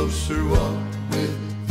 closer walk with thee.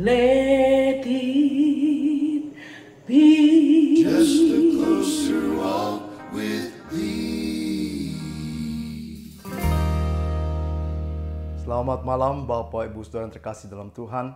Let it be. Just a closer walk with thee. Selamat malam Bapak Ibu Saudara yang terkasih dalam Tuhan.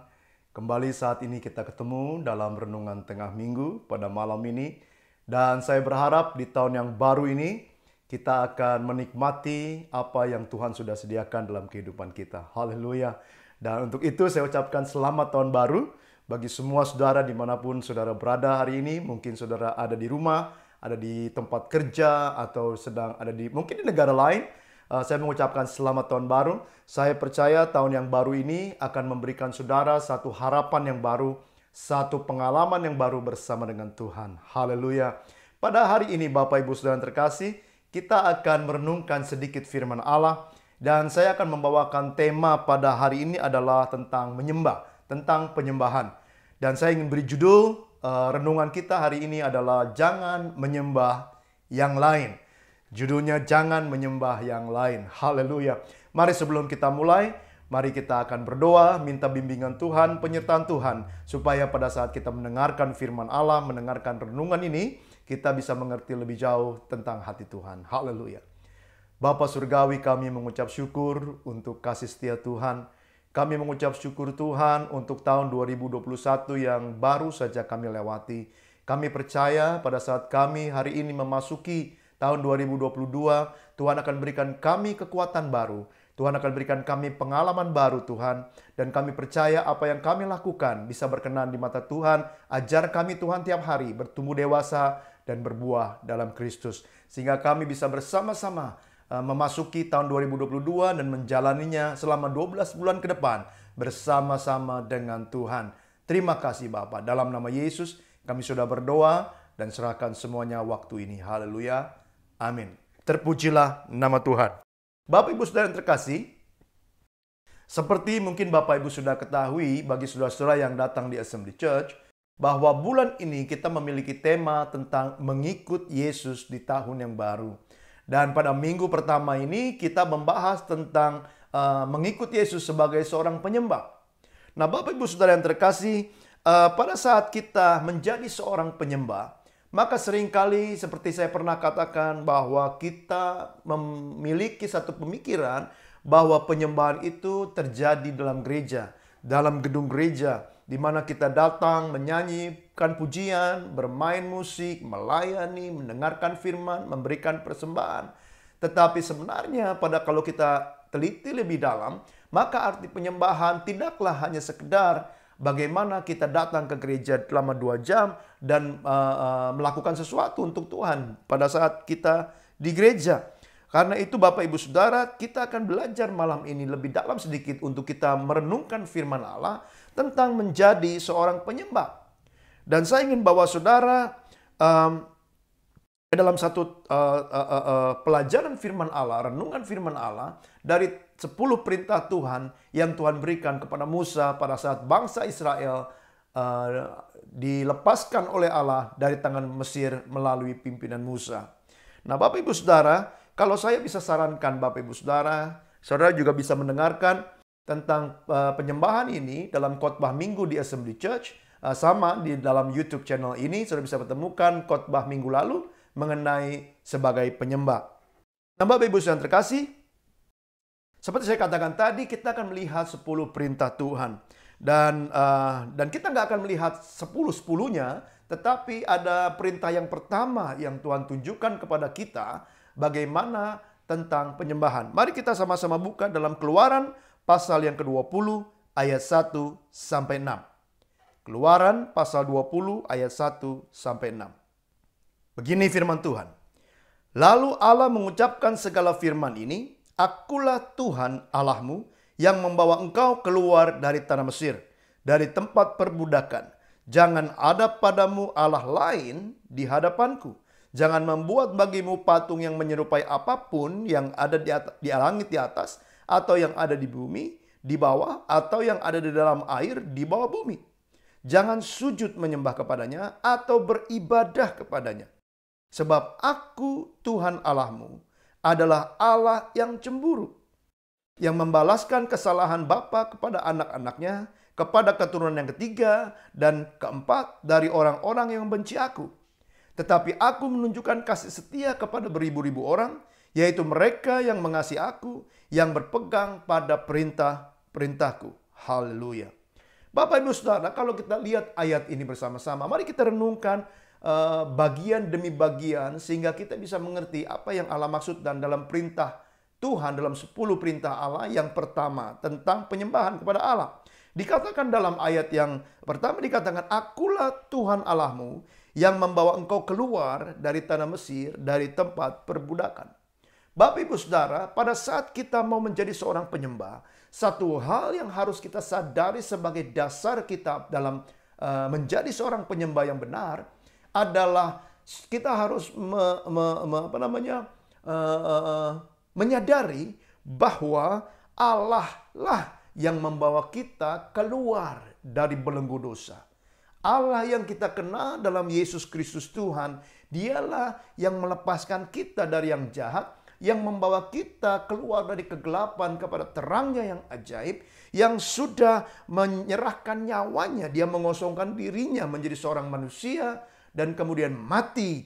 Kembali saat ini kita ketemu dalam renungan tengah minggu pada malam ini. Dan saya berharap di tahun yang baru ini kita akan menikmati apa yang Tuhan sudah sediakan dalam kehidupan kita. Haleluya. Dan untuk itu saya ucapkan selamat tahun baru bagi semua saudara dimanapun saudara berada hari ini. Mungkin saudara ada di rumah, ada di tempat kerja, atau sedang ada di mungkin di negara lain. Saya mengucapkan selamat tahun baru. Saya percaya tahun yang baru ini akan memberikan saudara satu harapan yang baru, satu pengalaman yang baru bersama dengan Tuhan. Haleluya. Pada hari ini Bapak Ibu Saudara yang terkasih, kita akan merenungkan sedikit firman Allah. Dan saya akan membawakan tema pada hari ini adalah tentang menyembah, tentang penyembahan. Dan saya ingin beri judul renungan kita hari ini adalah Jangan Menyembah Yang Lain. Judulnya Jangan Menyembah Yang Lain. Haleluya. Mari sebelum kita mulai, mari kita akan berdoa, minta bimbingan Tuhan, penyertaan Tuhan, supaya pada saat kita mendengarkan firman Allah, mendengarkan renungan ini, kita bisa mengerti lebih jauh tentang hati Tuhan. Haleluya. Bapa Surgawi, kami mengucap syukur untuk kasih setia Tuhan. Kami mengucap syukur Tuhan untuk tahun 2021 yang baru saja kami lewati. Kami percaya pada saat kami hari ini memasuki tahun 2022, Tuhan akan berikan kami kekuatan baru. Tuhan akan berikan kami pengalaman baru Tuhan. Dan kami percaya apa yang kami lakukan bisa berkenan di mata Tuhan. Ajar kami Tuhan tiap hari bertumbuh dewasa dan berbuah dalam Kristus. Sehingga kami bisa bersama-sama memasuki tahun 2022 dan menjalaninya selama 12 bulan ke depan bersama-sama dengan Tuhan. Terima kasih Bapa. Dalam nama Yesus kami sudah berdoa dan serahkan semuanya waktu ini. Haleluya. Amin. Terpujilah nama Tuhan. Bapak Ibu Saudara yang terkasih, seperti mungkin Bapak Ibu sudah ketahui bagi saudara-saudara yang datang di Assembly Church, bahwa bulan ini kita memiliki tema tentang mengikut Yesus di tahun yang baru. Dan pada minggu pertama ini kita membahas tentang mengikut Yesus sebagai seorang penyembah. Nah Bapak Ibu Saudara yang terkasih, pada saat kita menjadi seorang penyembah, maka seringkali seperti saya pernah katakan bahwa kita memiliki satu pemikiran bahwa penyembahan itu terjadi dalam gereja, dalam gedung gereja, di mana kita datang menyanyikan pujian, bermain musik, melayani, mendengarkan firman, memberikan persembahan. Tetapi sebenarnya kalau kita teliti lebih dalam, maka arti penyembahan tidaklah hanya sekedar bagaimana kita datang ke gereja selama 2 jam dan melakukan sesuatu untuk Tuhan pada saat kita di gereja. Karena itu Bapak Ibu Saudara, kita akan belajar malam ini lebih dalam sedikit untuk kita merenungkan firman Allah tentang menjadi seorang penyembah. Dan saya ingin bawa saudara dalam satu pelajaran firman Allah, renungan firman Allah dari 10 perintah Tuhan yang Tuhan berikan kepada Musa pada saat bangsa Israel dilepaskan oleh Allah dari tangan Mesir melalui pimpinan Musa. Nah Bapak Ibu Saudara, kalau saya bisa sarankan Bapak Ibu Saudara, saudara juga bisa mendengarkan tentang penyembahan ini dalam khotbah minggu di Assembly Church. Sama di dalam YouTube channel ini, saudara bisa menemukan khotbah minggu lalu mengenai sebagai penyembah. Nah Bapak Ibu Saudara terkasih, seperti saya katakan tadi, kita akan melihat 10 perintah Tuhan. Dan kita nggak akan melihat 10-10-nya, tetapi ada perintah yang pertama yang Tuhan tunjukkan kepada kita bagaimana tentang penyembahan. Mari kita sama-sama buka dalam Keluaran pasal yang ke-20 ayat 1 sampai 6. Keluaran pasal 20 ayat 1 sampai 6. Begini firman Tuhan. Lalu Allah mengucapkan segala firman ini, Akulah Tuhan Allahmu yang membawa engkau keluar dari tanah Mesir, dari tempat perbudakan. Jangan ada padamu Allah lain di hadapanku. Jangan membuat bagimu patung yang menyerupai apapun yang ada di langit di atas, atau yang ada di bumi di bawah, atau yang ada di dalam air di bawah bumi. Jangan sujud menyembah kepadanya atau beribadah kepadanya. Sebab aku Tuhan Allahmu adalah Allah yang cemburu, yang membalaskan kesalahan bapa kepada anak-anaknya, kepada keturunan yang ketiga dan keempat dari orang-orang yang membenci aku. Tetapi aku menunjukkan kasih setia kepada beribu-ribu orang, yaitu mereka yang mengasihi aku, yang berpegang pada perintah-perintahku. Haleluya. Bapak Ibu Saudara, kalau kita lihat ayat ini bersama-sama, mari kita renungkan bagian demi bagian sehingga kita bisa mengerti apa yang Allah maksud dan dalam perintah Tuhan, dalam 10 perintah Allah yang pertama tentang penyembahan kepada Allah. Dikatakan dalam ayat yang pertama, dikatakan Akulah Tuhan Allahmu yang membawa engkau keluar dari tanah Mesir, dari tempat perbudakan. Bapak Ibu Saudara, pada saat kita mau menjadi seorang penyembah, satu hal yang harus kita sadari sebagai dasar kita dalam menjadi seorang penyembah yang benar adalah kita harus menyadari bahwa Allah lah yang membawa kita keluar dari belenggu dosa. Allah yang kita kenal dalam Yesus Kristus Tuhan, Dialah yang melepaskan kita dari yang jahat, yang membawa kita keluar dari kegelapan kepada terangnya yang ajaib, yang sudah menyerahkan nyawanya, Dia mengosongkan dirinya menjadi seorang manusia, dan kemudian mati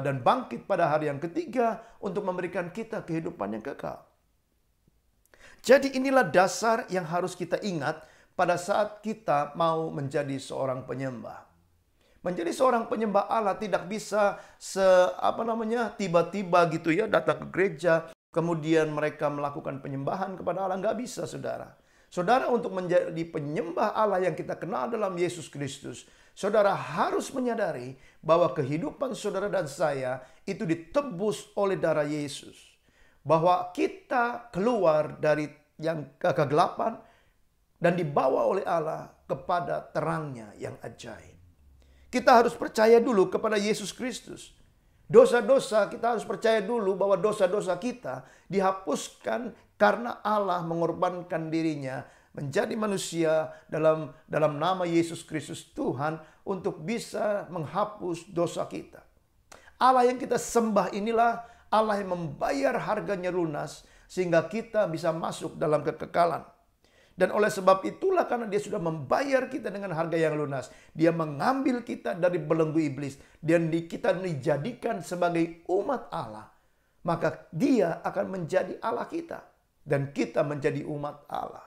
dan bangkit pada hari yang ketiga untuk memberikan kita kehidupan yang kekal. Jadi inilah dasar yang harus kita ingat pada saat kita mau menjadi seorang penyembah. Menjadi seorang penyembah Allah tidak bisa tiba-tiba gitu ya datang ke gereja, kemudian mereka melakukan penyembahan kepada Allah. Nggak bisa, saudara. Saudara, untuk menjadi penyembah Allah yang kita kenal dalam Yesus Kristus, saudara harus menyadari bahwa kehidupan saudara dan saya itu ditebus oleh darah Yesus. Bahwa kita keluar dari yang kegelapan dan dibawa oleh Allah kepada terangnya yang ajaib. Kita harus percaya dulu kepada Yesus Kristus. Dosa-dosa kita harus percaya dulu bahwa dosa-dosa kita dihapuskan karena Allah mengorbankan dirinya menjadi manusia dalam nama Yesus Kristus Tuhan untuk bisa menghapus dosa kita. Allah yang kita sembah inilah Allah yang membayar harganya lunas sehingga kita bisa masuk dalam kekekalan. Dan oleh sebab itulah, karena dia sudah membayar kita dengan harga yang lunas, dia mengambil kita dari belenggu iblis dan kita dijadikan sebagai umat Allah. Maka dia akan menjadi Allah kita dan kita menjadi umat Allah.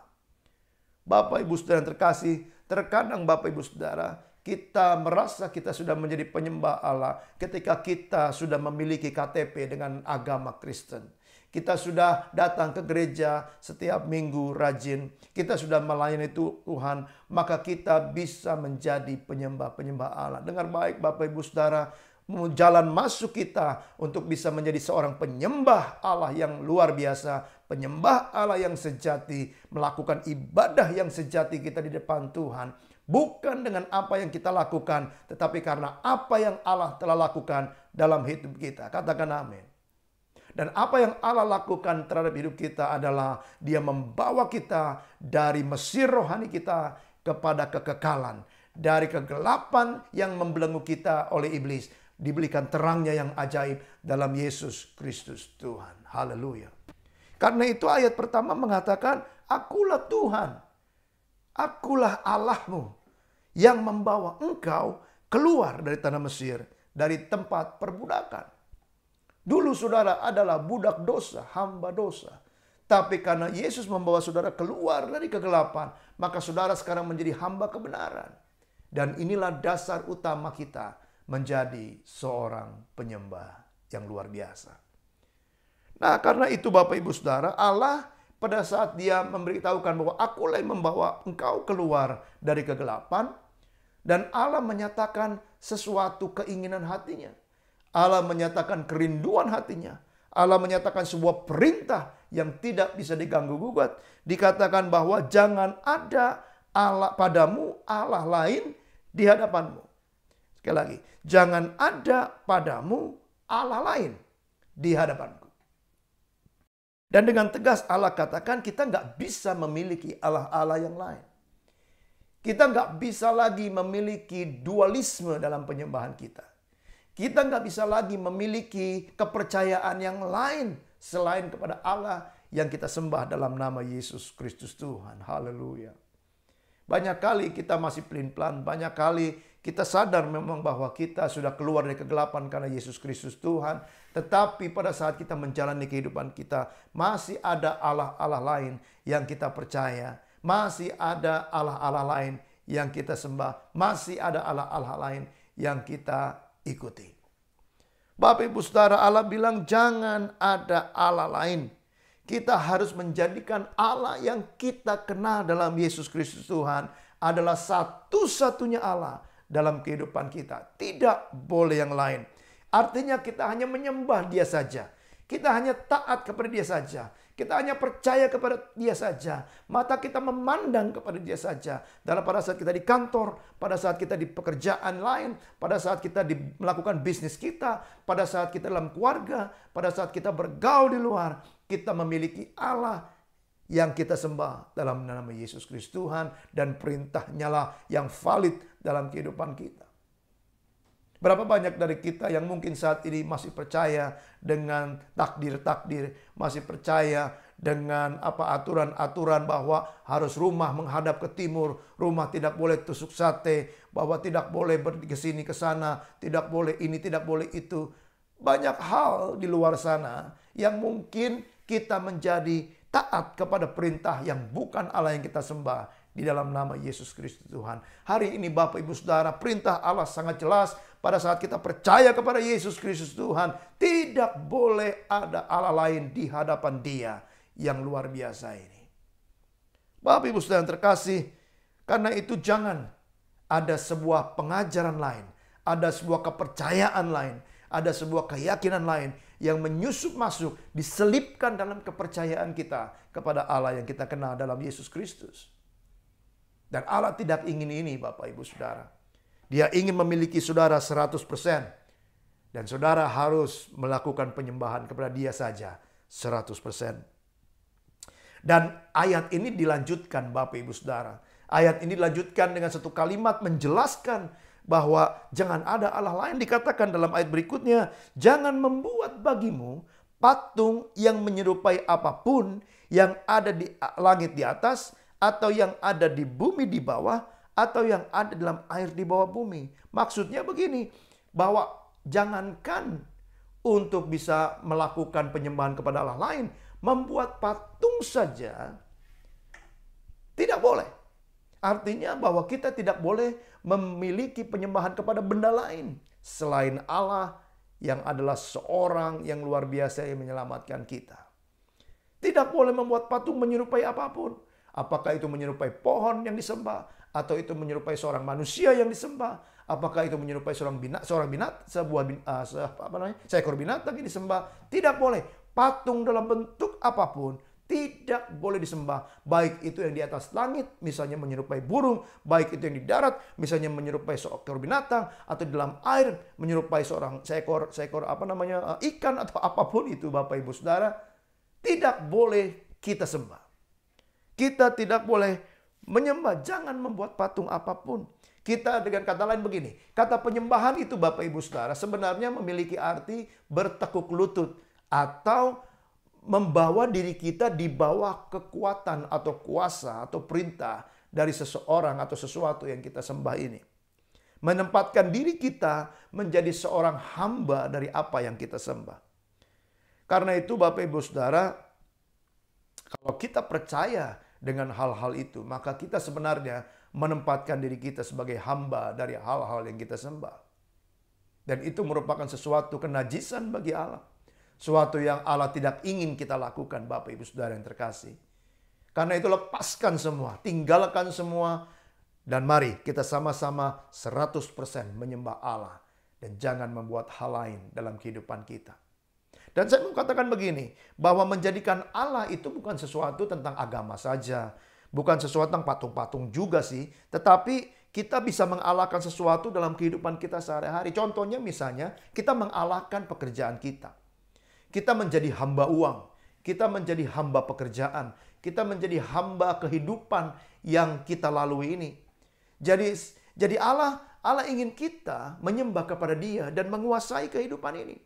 Bapak Ibu Saudara yang terkasih, terkadang Bapak Ibu Saudara, kita merasa kita sudah menjadi penyembah Allah ketika kita sudah memiliki KTP dengan agama Kristen. Kita sudah datang ke gereja setiap minggu rajin. Kita sudah melayani Tuhan. Maka kita bisa menjadi penyembah-penyembah Allah. Dengar baik Bapak Ibu Saudara. Jalan masuk kita untuk bisa menjadi seorang penyembah Allah yang luar biasa. Penyembah Allah yang sejati. Melakukan ibadah yang sejati kita di depan Tuhan. Bukan dengan apa yang kita lakukan. Tetapi karena apa yang Allah telah lakukan dalam hidup kita. Katakan amin. Dan apa yang Allah lakukan terhadap hidup kita adalah dia membawa kita dari mesir rohani kita kepada kekekalan. Dari kegelapan yang membelenggu kita oleh iblis. Diberikan terangnya yang ajaib dalam Yesus Kristus Tuhan. Haleluya. Karena itu ayat pertama mengatakan, akulah Tuhan. Akulah Allahmu yang membawa engkau keluar dari tanah Mesir. Dari tempat perbudakan. Dulu saudara adalah budak dosa, hamba dosa. Tapi karena Yesus membawa saudara keluar dari kegelapan, maka saudara sekarang menjadi hamba kebenaran. Dan inilah dasar utama kita menjadi seorang penyembah yang luar biasa. Nah, karena itu Bapak Ibu Saudara, Allah pada saat dia memberitahukan bahwa akulah yang membawa engkau keluar dari kegelapan. Dan Allah menyatakan sesuatu keinginan hatinya. Allah menyatakan kerinduan hatinya. Allah menyatakan sebuah perintah yang tidak bisa diganggu gugat. Dikatakan bahwa jangan ada Allah padamu Allah lain di hadapanmu. Sekali lagi, jangan ada padamu Allah lain di hadapanku. Dan dengan tegas Allah katakan kita nggak bisa memiliki Allah-Allah yang lain. Kita nggak bisa lagi memiliki dualisme dalam penyembahan kita. Kita nggak bisa lagi memiliki kepercayaan yang lain selain kepada Allah yang kita sembah dalam nama Yesus Kristus Tuhan. Haleluya. Banyak kali kita masih pelin-pelan, banyak kali kita sadar memang bahwa kita sudah keluar dari kegelapan karena Yesus Kristus Tuhan. Tetapi pada saat kita menjalani kehidupan kita, masih ada Allah-Allah lain yang kita percaya. Masih ada Allah-Allah lain yang kita sembah. Masih ada Allah-Allah lain yang kita ikuti. Bapak Ibu Saudara, Allah bilang jangan ada Allah lain. Kita harus menjadikan Allah yang kita kenal dalam Yesus Kristus Tuhan adalah satu-satunya Allah dalam kehidupan kita. Tidak boleh yang lain. Artinya kita hanya menyembah Dia saja. Kita hanya taat kepada Dia saja. Kita hanya percaya kepada Dia saja. Mata kita memandang kepada Dia saja. Dalam pada saat kita di kantor, pada saat kita di pekerjaan lain, pada saat kita melakukan bisnis kita, pada saat kita dalam keluarga, pada saat kita bergaul di luar, kita memiliki Allah yang kita sembah dalam nama Yesus Kristus Tuhan. Dan perintahnya lah yang valid dalam kehidupan kita. Berapa banyak dari kita yang mungkin saat ini masih percaya dengan takdir-takdir, masih percaya dengan aturan-aturan bahwa harus rumah menghadap ke timur, rumah tidak boleh tusuk sate, bahwa tidak boleh ke sini ke sana, tidak boleh ini, tidak boleh itu. Banyak hal di luar sana yang mungkin kita menjadi taat kepada perintah yang bukan Allah yang kita sembah. Di dalam nama Yesus Kristus Tuhan. Hari ini Bapak Ibu Saudara, perintah Allah sangat jelas. Pada saat kita percaya kepada Yesus Kristus Tuhan, tidak boleh ada Allah lain di hadapan Dia yang luar biasa ini. Bapak Ibu Saudara yang terkasih, karena itu jangan ada sebuah pengajaran lain, ada sebuah kepercayaan lain, ada sebuah keyakinan lain yang menyusup masuk, diselipkan dalam kepercayaan kita kepada Allah yang kita kenal dalam Yesus Kristus. Dan Allah tidak ingin ini Bapak Ibu Saudara. Dia ingin memiliki saudara 100%. Dan saudara harus melakukan penyembahan kepada Dia saja 100%. Dan ayat ini dilanjutkan Bapak Ibu Saudara. Ayat ini dilanjutkan dengan satu kalimat menjelaskan bahwa jangan ada Allah lain. Dikatakan dalam ayat berikutnya, jangan membuat bagimu patung yang menyerupai apapun yang ada di langit di atas, atau yang ada di bumi di bawah, atau yang ada dalam air di bawah bumi. Maksudnya begini, bahwa jangankan untuk bisa melakukan penyembahan kepada Allah lain, membuat patung saja tidak boleh. Artinya bahwa kita tidak boleh memiliki penyembahan kepada benda lain selain Allah yang adalah seorang yang luar biasa yang menyelamatkan kita. Tidak boleh membuat patung menyerupai apapun. Apakah itu menyerupai pohon yang disembah, atau itu menyerupai seorang manusia yang disembah, apakah itu menyerupai seekor binatang yang disembah. Tidak boleh. Patung dalam bentuk apapun tidak boleh disembah. Baik itu yang di atas langit, misalnya menyerupai burung. Baik itu yang di darat, misalnya menyerupai seekor binatang. Atau di dalam air, menyerupai seekor ikan atau apapun itu, Bapak Ibu Saudara. Tidak boleh kita sembah. Kita tidak boleh menyembah. Jangan membuat patung apapun. Kita dengan kata lain begini. Kata penyembahan itu, Bapak Ibu Saudara, sebenarnya memiliki arti bertekuk lutut. Atau membawa diri kita di bawah kekuatan atau kuasa atau perintah dari seseorang atau sesuatu yang kita sembah ini. Menempatkan diri kita menjadi seorang hamba dari apa yang kita sembah. Karena itu Bapak Ibu Saudara, kalau kita percaya dengan hal-hal itu, maka kita sebenarnya menempatkan diri kita sebagai hamba dari hal-hal yang kita sembah. Dan itu merupakan sesuatu kenajisan bagi Allah. Suatu yang Allah tidak ingin kita lakukan, Bapak Ibu Saudara yang terkasih. Karena itu lepaskan semua, tinggalkan semua. Dan mari kita sama-sama 100% menyembah Allah. Dan jangan membuat hal lain dalam kehidupan kita. Dan saya mau katakan begini, bahwa menjadikan Allah itu bukan sesuatu tentang agama saja. Bukan sesuatu tentang patung-patung juga sih. Tetapi kita bisa mengalahkan sesuatu dalam kehidupan kita sehari-hari. Contohnya misalnya, kita mengalahkan pekerjaan kita. Kita menjadi hamba uang, kita menjadi hamba pekerjaan, kita menjadi hamba kehidupan yang kita lalui ini. Jadi Allah ingin kita menyembah kepada Dia dan menguasai kehidupan ini.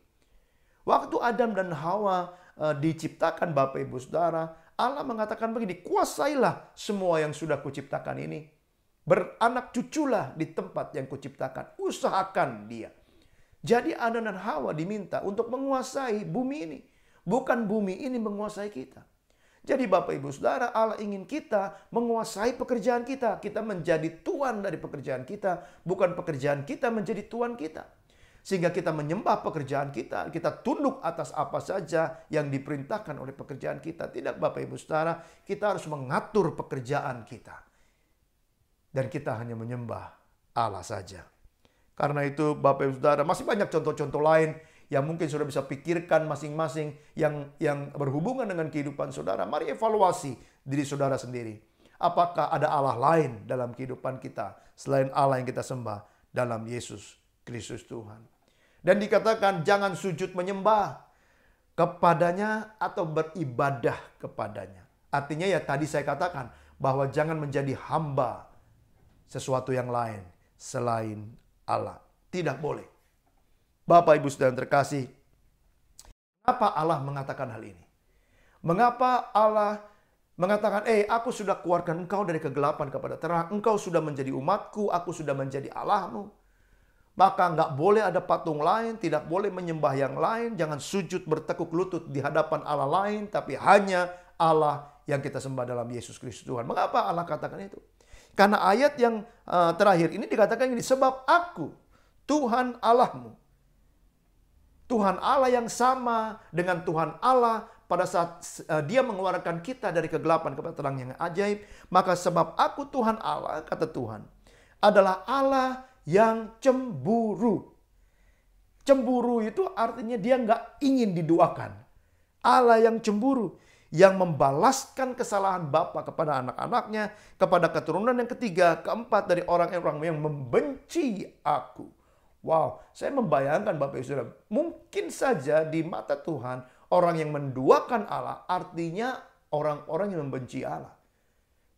Waktu Adam dan Hawa diciptakan, Bapak Ibu Saudara, Allah mengatakan begini, kuasailah semua yang sudah kuciptakan ini. Beranak cuculah di tempat yang kuciptakan, usahakan dia. Jadi Adam dan Hawa diminta untuk menguasai bumi ini. Bukan bumi ini menguasai kita. Jadi Bapak Ibu Saudara, Allah ingin kita menguasai pekerjaan kita. Kita menjadi tuan dari pekerjaan kita. Bukan pekerjaan kita menjadi tuan kita. Sehingga kita menyembah pekerjaan kita. Kita tunduk atas apa saja yang diperintahkan oleh pekerjaan kita. Tidak Bapak Ibu Saudara, kita harus mengatur pekerjaan kita. Dan kita hanya menyembah Allah saja. Karena itu Bapak Ibu Saudara, masih banyak contoh-contoh lain yang mungkin sudah bisa pikirkan masing-masing yang berhubungan dengan kehidupan saudara. Mari evaluasi diri saudara sendiri. Apakah ada Allah lain dalam kehidupan kita selain Allah yang kita sembah dalam Yesus Kristus Tuhan. Dan dikatakan jangan sujud menyembah kepadanya atau beribadah kepadanya. Artinya ya tadi saya katakan bahwa jangan menjadi hamba sesuatu yang lain selain Allah. Tidak boleh. Bapak Ibu Saudara yang terkasih, kenapa Allah mengatakan hal ini? Mengapa Allah mengatakan, aku sudah keluarkan engkau dari kegelapan kepada terang, engkau sudah menjadi umatku, aku sudah menjadi Allahmu. Maka nggak boleh ada patung lain, tidak boleh menyembah yang lain, jangan sujud bertekuk lutut di hadapan Allah lain, tapi hanya Allah yang kita sembah dalam Yesus Kristus Tuhan. Mengapa Allah katakan itu? Karena ayat yang terakhir ini dikatakan ini, sebab aku, Tuhan Allahmu. Tuhan Allah yang sama dengan Tuhan Allah pada saat dia mengeluarkan kita dari kegelapan kepada terang yang ajaib. Maka sebab aku Tuhan Allah, kata Tuhan, adalah Allah yang cemburu. Cemburu itu artinya dia nggak ingin diduakan. Allah yang cemburu. Yang membalaskan kesalahan bapa kepada anak-anaknya, kepada keturunan yang ketiga, keempat dari orang-orang yang membenci aku. Wow, saya membayangkan Bapak Ibu Saudara, mungkin saja di mata Tuhan, orang yang menduakan Allah artinya orang-orang yang membenci Allah.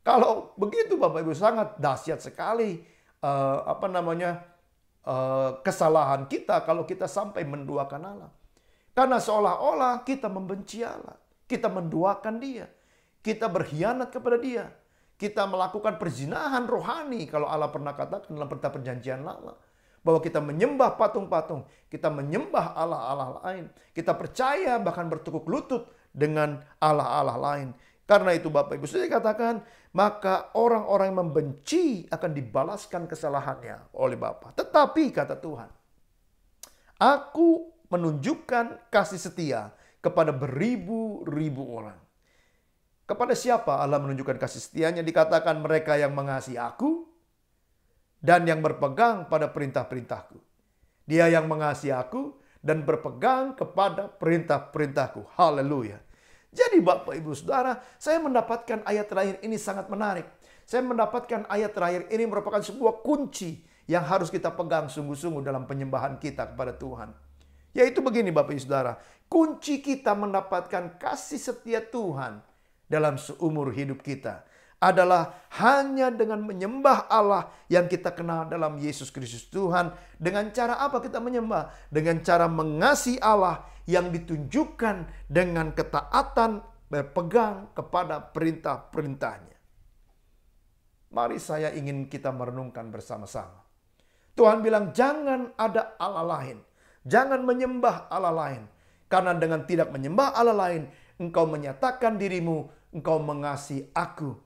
Kalau begitu Bapak Ibu, sangat dahsyat sekali kesalahan kita kalau kita sampai menduakan Allah. Karena seolah-olah kita membenci Allah. Kita menduakan dia. Kita berkhianat kepada dia. Kita melakukan perzinahan rohani kalau Allah pernah katakan dalam perintah perjanjian lama. Bahwa kita menyembah patung-patung, kita menyembah Allah-Allah lain. Kita percaya bahkan bertekuk lutut dengan Allah-Allah lain. Karena itu Bapak Ibu saya katakan, maka orang-orang yang membenci akan dibalaskan kesalahannya oleh Bapa. Tetapi kata Tuhan, aku menunjukkan kasih setia kepada beribu-ribu orang. Kepada siapa Allah menunjukkan kasih setianya? Dikatakan mereka yang mengasihi aku dan yang berpegang pada perintah-perintahku. Dia yang mengasihi aku dan berpegang kepada perintah-perintahku. Haleluya. Jadi Bapak Ibu Saudara, saya mendapatkan ayat terakhir ini sangat menarik. Saya mendapatkan ayat terakhir ini merupakan sebuah kunci yang harus kita pegang sungguh-sungguh dalam penyembahan kita kepada Tuhan. Yaitu begini Bapak Ibu Saudara, kunci kita mendapatkan kasih setia Tuhan dalam seumur hidup kita adalah hanya dengan menyembah Allah yang kita kenal dalam Yesus Kristus Tuhan. Dengan cara apa kita menyembah? Dengan cara mengasihi Allah yang ditunjukkan dengan ketaatan berpegang kepada perintah-perintahnya. Mari saya ingin kita merenungkan bersama-sama. Tuhan bilang jangan ada Allah lain. Jangan menyembah Allah lain. Karena dengan tidak menyembah Allah lain, engkau menyatakan dirimu, engkau mengasihi aku.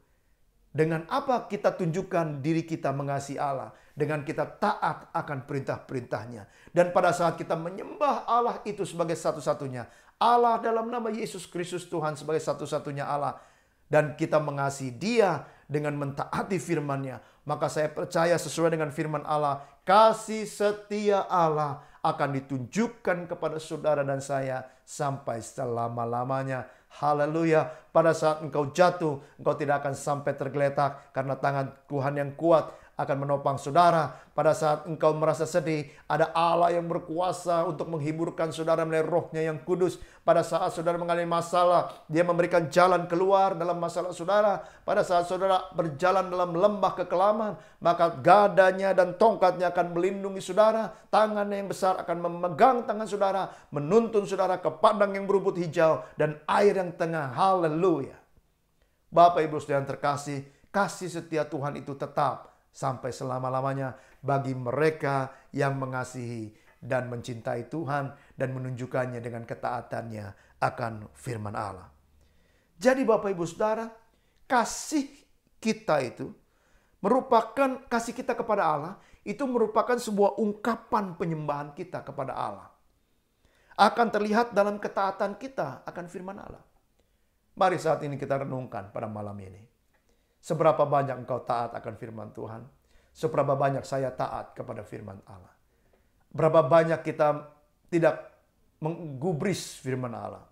Dengan apa kita tunjukkan diri kita mengasihi Allah? Dengan kita taat akan perintah-perintahnya. Dan pada saat kita menyembah Allah itu sebagai satu-satunya Allah dalam nama Yesus Kristus Tuhan sebagai satu-satunya Allah. Dan kita mengasihi Dia dengan mentaati firman-Nya. Maka saya percaya sesuai dengan firman Allah, kasih setia Allah akan ditunjukkan kepada saudara dan saya sampai selama-lamanya. Haleluya. Pada saat engkau jatuh, engkau tidak akan sampai tergeletak karena tangan Tuhan yang kuat akan menopang saudara. Pada saat engkau merasa sedih, ada Allah yang berkuasa untuk menghiburkan saudara melalui Roh-Nya yang kudus. Pada saat saudara mengalami masalah, Dia memberikan jalan keluar dalam masalah saudara. Pada saat saudara berjalan dalam lembah kekelaman, maka gadanya dan tongkatnya akan melindungi saudara. Tangannya yang besar akan memegang tangan saudara, menuntun saudara ke padang yang berumput hijau dan air yang tengah. Haleluya. Bapak Ibu Saudara yang terkasih, kasih setia Tuhan itu tetap sampai selama-lamanya bagi mereka yang mengasihi dan mencintai Tuhan dan menunjukkannya dengan ketaatannya akan firman Allah. Jadi Bapak Ibu Saudara, kasih kita itu merupakan kasih kita kepada Allah, itu merupakan sebuah ungkapan penyembahan kita kepada Allah. Akan terlihat dalam ketaatan kita akan firman Allah. Mari saat ini kita renungkan pada malam ini. Seberapa banyak engkau taat akan firman Tuhan? Seberapa banyak saya taat kepada firman Allah? Berapa banyak kita tidak menggubris firman Allah?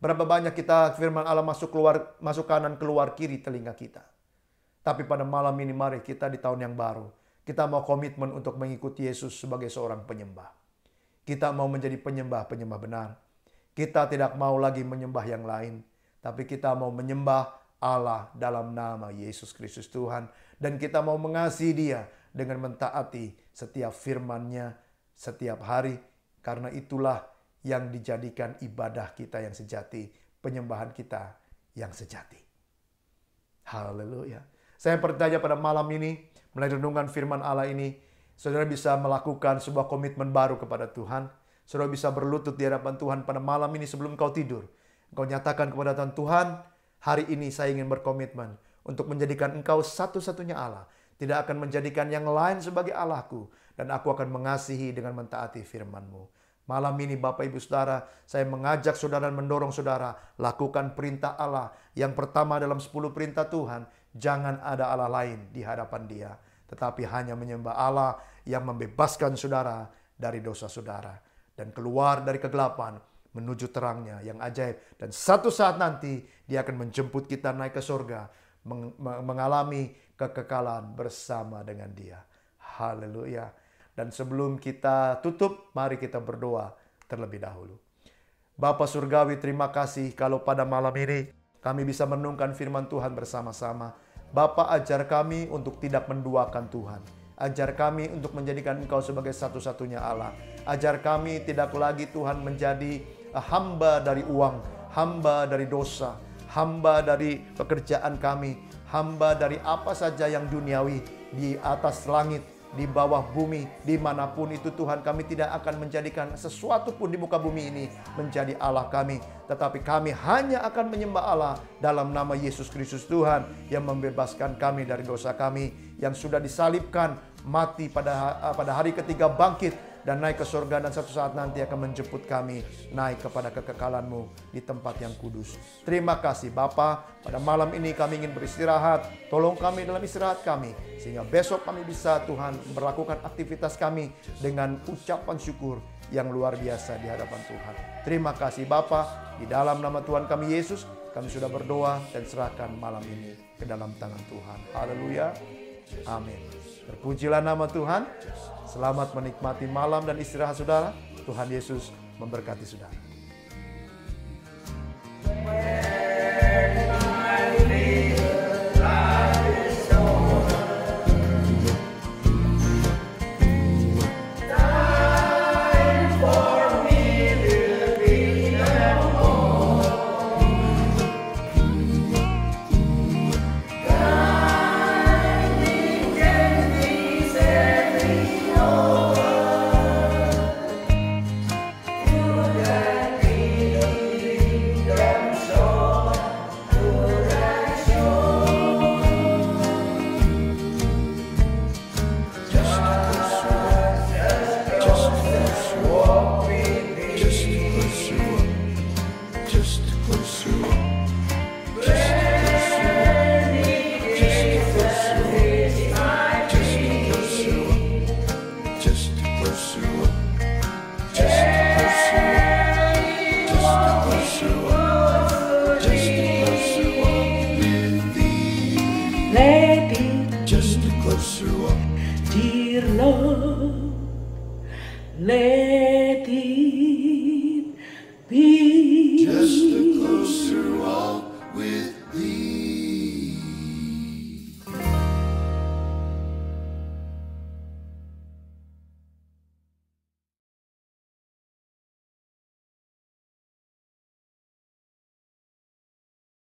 Berapa banyak kita firman Allah masuk kanan keluar kiri telinga kita? Tapi pada malam ini mari kita di tahun yang baru, kita mau komitmen untuk mengikuti Yesus sebagai seorang penyembah. Kita mau menjadi penyembah benar. Kita tidak mau lagi menyembah yang lain, tapi kita mau menyembah Allah dalam nama Yesus Kristus Tuhan. Dan kita mau mengasihi Dia dengan mentaati setiap firman-Nya setiap hari. Karena itulah yang dijadikan ibadah kita yang sejati, penyembahan kita yang sejati. Haleluya. Saya percaya pada malam ini, melalui renungan firman Allah ini, saudara bisa melakukan sebuah komitmen baru kepada Tuhan. Saudara bisa berlutut di hadapan Tuhan pada malam ini sebelum kau tidur. Kau nyatakan kepada Tuhan, Tuhan, hari ini saya ingin berkomitmen untuk menjadikan Engkau satu-satunya Allah. Tidak akan menjadikan yang lain sebagai Allahku. Dan aku akan mengasihi dengan mentaati firman-Mu. Malam ini Bapak Ibu Saudara, saya mengajak saudara dan mendorong saudara. Lakukan perintah Allah. Yang pertama dalam 10 perintah Tuhan. Jangan ada Allah lain di hadapan Dia. Tetapi hanya menyembah Allah yang membebaskan saudara dari dosa saudara. Dan keluar dari kegelapan menuju terangnya yang ajaib. Dan satu saat nanti Dia akan menjemput kita naik ke surga. Mengalami kekekalan bersama dengan Dia. Haleluya. Dan sebelum kita tutup, mari kita berdoa terlebih dahulu. Bapa Surgawi, terima kasih kalau pada malam ini kami bisa merenungkan firman Tuhan bersama-sama. Bapa, ajar kami untuk tidak menduakan Tuhan. Ajar kami untuk menjadikan Engkau sebagai satu-satunya Allah. Ajar kami tidak lagi Tuhan menjadi hamba dari uang, hamba dari dosa, hamba dari pekerjaan kami, hamba dari apa saja yang duniawi, di atas langit, di bawah bumi, dimanapun itu Tuhan, kami tidak akan menjadikan sesuatu pun di muka bumi ini menjadi Allah kami. Tetapi kami hanya akan menyembah Allah dalam nama Yesus Kristus Tuhan yang membebaskan kami dari dosa kami, yang sudah disalibkan, mati pada hari ketiga bangkit, dan naik ke surga, dan satu saat nanti akan menjemput kami naik kepada kekekalan-Mu di tempat yang kudus. Terima kasih Bapa, pada malam ini kami ingin beristirahat. Tolong kami dalam istirahat kami, sehingga besok kami bisa Tuhan melakukan aktivitas kami dengan ucapan syukur yang luar biasa di hadapan Tuhan. Terima kasih Bapa, di dalam nama Tuhan kami Yesus, kami sudah berdoa dan serahkan malam ini ke dalam tangan Tuhan. Haleluya. Amin. Terpujilah nama Tuhan. Selamat menikmati malam dan istirahat saudara. Tuhan Yesus memberkati saudara. Dear Lord, let it